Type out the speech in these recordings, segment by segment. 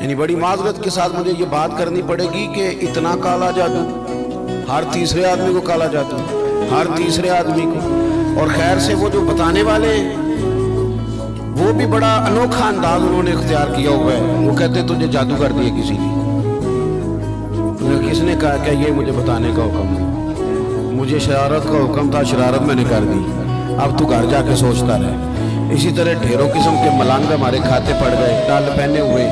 یعنی بڑی معذرت کے ساتھ مجھے یہ بات کرنی پڑے گی کہ اتنا کالا جادو، ہر تیسرے آدمی کو کالا جادو، ہر تیسرے آدمی کو۔ اور خیر سے وہ جو بتانے والے ہیں وہ بھی بڑا انوکھا انداز انہوں نے اختیار کیا ہوا ہے۔ وہ کہتے تجھے جادو کر دیا کسی نے۔ کس نے کہا کہ یہ مجھے بتانے کا حکم ہے؟ مجھے شرارت کا حکم تھا، شرارت میں نے کر دی، اب تو گھر جا کے سوچتا رہے۔ اسی طرح ڈھیروں قسم کے ملنگ ہمارے کھاتے پڑ گئے، ڈال پہنے ہوئے،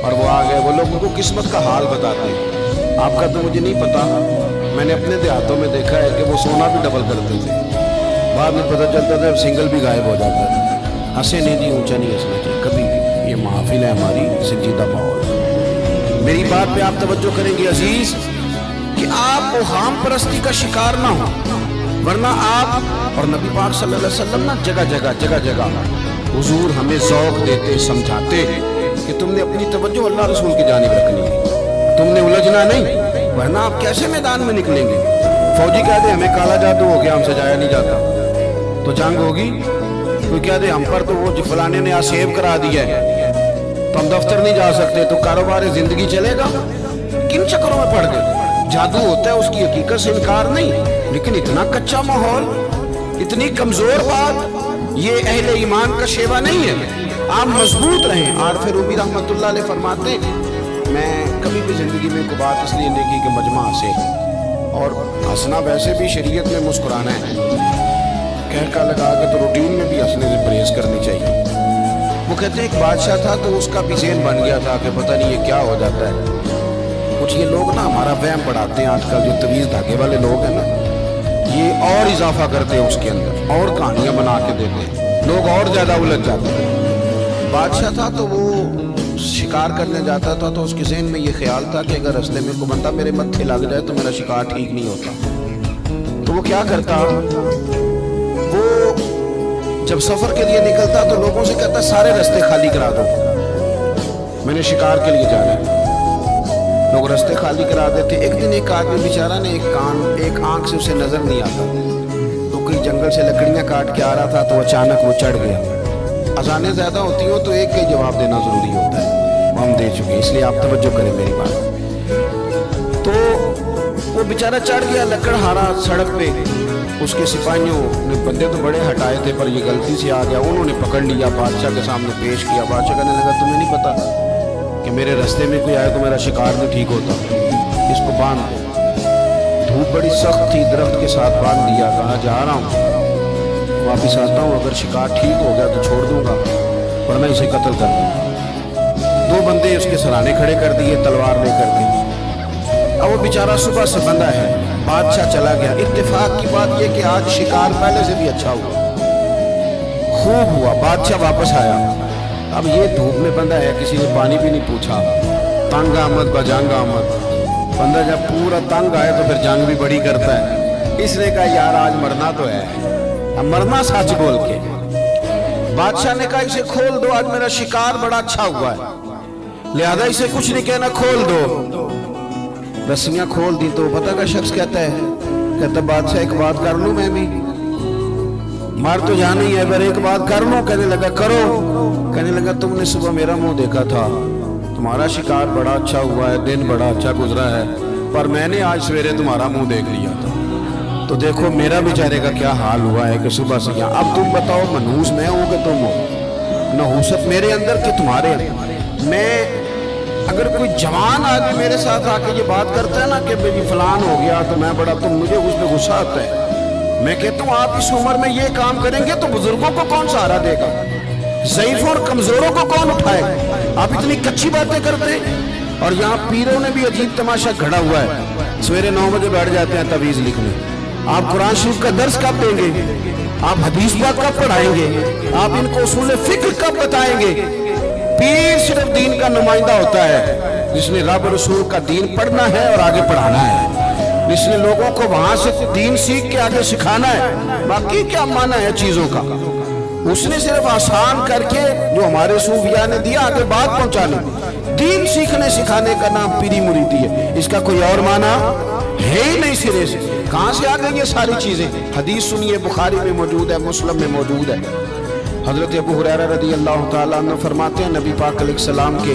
اور وہ آ گئے۔ وہ لوگ ان کو قسمت کا حال بتاتے ہیں۔ آپ کا تو مجھے نہیں پتا، میں نے اپنے دیہاتوں میں دیکھا ہے کہ وہ سونا بھی ڈبل کرتے تھے، بعد میں پتہ چلتا تھا سنگل بھی غائب ہو جاتا تھا۔ ہنسے نہیں جی، اونچا نہیں ہنسنا چاہیے کبھی بھی، یہ محافل ہے ہماری، سنجیدہ ماحول۔ میری بات پہ آپ توجہ کریں گے عزیز، کہ آپ اوہام پرستی کا شکار نہ ہو، ورنہ آپ اور نبی پاک صلی اللہ علیہ وسلم نا جگہ جگہ حضور ہمیں ذوق دیتے، سمجھاتے کہ تم نے اپنی توجہ اللہ رسول کی جانب رکھنی ہے، تم نے الجھنا نہیں، ورنہ آپ کیسے میدان میں نکلیں گے؟ فوجی کہہ دے ہمیں کالا جادو ہو گیا، ہم سے جایا نہیں جاتا، تو جنگ ہوگی؟ کوئی کہہ دے ہم پر تو وہ فلانے نے سیو کرا دیا ہے تو ہم دفتر نہیں جا سکتے، تو کاروبار زندگی چلے گا؟ کن چکروں میں پڑ گئے؟ جادو ہوتا ہے، اس کی حقیقت سے انکار نہیں، لیکن اتنا کچا ماحول، اتنی کمزور بات، یہ اہل ایمان کا شیوا نہیں ہے۔ آپ مضبوط رہیں۔ عارف رومی رحمۃ اللہ علیہ فرماتے ہیں میں کبھی بھی زندگی میں کوئی بات اس لیے نہیں کی کہ مجمع ہنسے، اور ہنسنا ویسے بھی شریعت میں مسکرانا ہے، کہہ لگا کے تو روٹین میں بھی ہنسنے سے پرہیز کرنی چاہیے۔ وہ کہتے ہیں ایک بادشاہ تھا تو اس کا بھی ذہن بن گیا تھا کہ پتہ نہیں یہ کیا ہو جاتا ہے۔ کچھ یہ لوگ نا ہمارا وہم بڑھاتے ہیں، آج کل جو طویل دھاگے والے لوگ ہیں نا، یہ اور اضافہ کرتے ہیں اس کے اندر، اور کہانیاں بنا کے دیتے ہیں، لوگ اور زیادہ الجھ جاتے ہیں۔ بادشاہ تھا تو وہ شکار کرنے جاتا تھا تو اس کے ذہن میں یہ خیال تھا کہ اگر رستے میں کوئی بندہ میرے متھے لگ جائے تو میرا شکار ٹھیک نہیں ہوتا۔ تو وہ کیا کرتا، وہ جب سفر کے لیے نکلتا تو لوگوں سے کہتا سارے رستے خالی کرا دو، میں نے شکار کے لیے جانا ہے۔ لوگ رستے خالی کرا دیتے۔ ایک دن ایک آدمی بیچارہ نے ایک آنکھ سے اسے نظر نہیں آتا، تو کوئی جنگل سے لکڑیاں کاٹ کے آ رہا تھا تو اچانک وہ چڑھ گیا۔ اذانیں زیادہ ہوتی ہوں تو ایک کا ہی جواب دینا ضروری ہوتا ہے، وہ ہم دے چکے، اس لیے آپ توجہ کریں میری بات۔ تو وہ بیچارہ چڑھ گیا لکڑ ہارا سڑک پہ، اس کے سپاہیوں نے بندے تو بڑے ہٹائے تھے پر یہ غلطی سے آ گیا، انہوں نے پکڑ لیا، بادشاہ کے سامنے پیش کیا۔ بادشاہ کہنے لگا تمہیں نہیں پتا کہ میرے رستے میں کوئی آئے تو میرا شکار نہیں ٹھیک ہوتا، اس کو باندھ دو۔ دھوپ بڑی سخت تھی، درخت کے ساتھ باندھ دیا، کہا جا رہا ہوں واپس آتا ہوں، اگر شکار ٹھیک ہو گیا تو چھوڑ دوں گا ورنہ اسے قتل کر دوں گا۔ دو بندے اس کے سرانے کھڑے کر دیے تلوار لے کر کے۔ اب وہ بیچارہ صبح سے بندہ ہے، بادشاہ چلا گیا۔ اتفاق کی بات یہ کہ آج شکار پہلے سے بھی اچھا ہوا، خوب ہوا۔ بادشاہ واپس آیا، اب یہ دھوپ میں بندہ ہے، کسی نے پانی بھی نہیں پوچھا، تنگ آمد بجنگ آمد۔ بندہ جب پورا تنگ آئے تو پھر جنگ بھی بڑی کرتا ہے۔ اس نے کہا یار آج مرنا تو ہے، اب مرنا سچ بول کے۔ بادشاہ نے کہا اسے کھول دو، آج میرا شکار بڑا اچھا ہوا ہے، لہذا اسے کچھ نہیں کہنا، کھول دو۔ رسیاں کھول دی تو پتہ کا شخص کہتا ہے بادشاہ ایک بات کر لوں میں بھی، مار تو جانا ہی ہے پر ایک بات کر لوں؟ کہنے لگا کرو۔ کہنے لگا تم نے صبح میرا منہ دیکھا تھا، تمہارا شکار بڑا اچھا ہوا ہے، دن بڑا اچھا گزرا ہے، پر میں نے آج سویرے تمہارا منہ دیکھ لیا تھا، تو دیکھو میرا بیچارے کا کیا حال ہوا ہے کہ صبح سے یہاں۔ اب تم بتاؤ منحوس میں ہوں کہ تم ہو؟ نحوست میرے اندر کہ تمہارے اندر؟ میں اگر کوئی جوان آدمی میرے ساتھ آ کے یہ بات کرتا ہے نا کہ بھئی فلان ہو گیا تو میں بڑا، تو مجھے اس پہ غصہ آتا ہے۔ میں کہتا ہوں آپ اس عمر میں یہ کام کریں گے تو بزرگوں کو کون سہارا دے گا؟ ضعیفوں اور کمزوروں کو کون اٹھائے گا؟ آپ اتنی کچی باتیں کرتے ہیں۔ اور یہاں پیروں نے بھی عجیب تماشا گھڑا ہوا ہے، سویرے 9 بجے بیٹھ جاتے ہیں تعویذ لکھنے۔ آپ قرآن شریف کا درس کب دیں گے؟ آپ حدیث پاک کب پڑھائیں گے؟ آپ ان کو اصول فکر کب بتائیں گے؟ پیر صرف دین کا نمائندہ ہوتا ہے جس نے رب رسول کا دین پڑھنا ہے اور آگے پڑھانا ہے، جس نے لوگوں کو وہاں سے دین سیکھ کے آگے سکھانا ہے۔ باقی کیا معنی ہے چیزوں کا؟ اس نے صرف آسان کر کے جو ہمارے صوفیاء نے دیا آگے بات پہنچانے۔ دین سیکھنے سکھانے کا نام پیری مریدی ہے، اس کا کوئی اور معنی ہے ہی نہیں سرے سے۔ کہاں سے آ گئی یہ ساری چیزیں؟ حدیث سنیے، بخاری میں موجود ہے، مسلم میں موجود ہے۔ حضرت ابو ہریرہ رضی اللہ تعالیٰ عنہ فرماتے ہیں نبی پاک علیہ السلام کے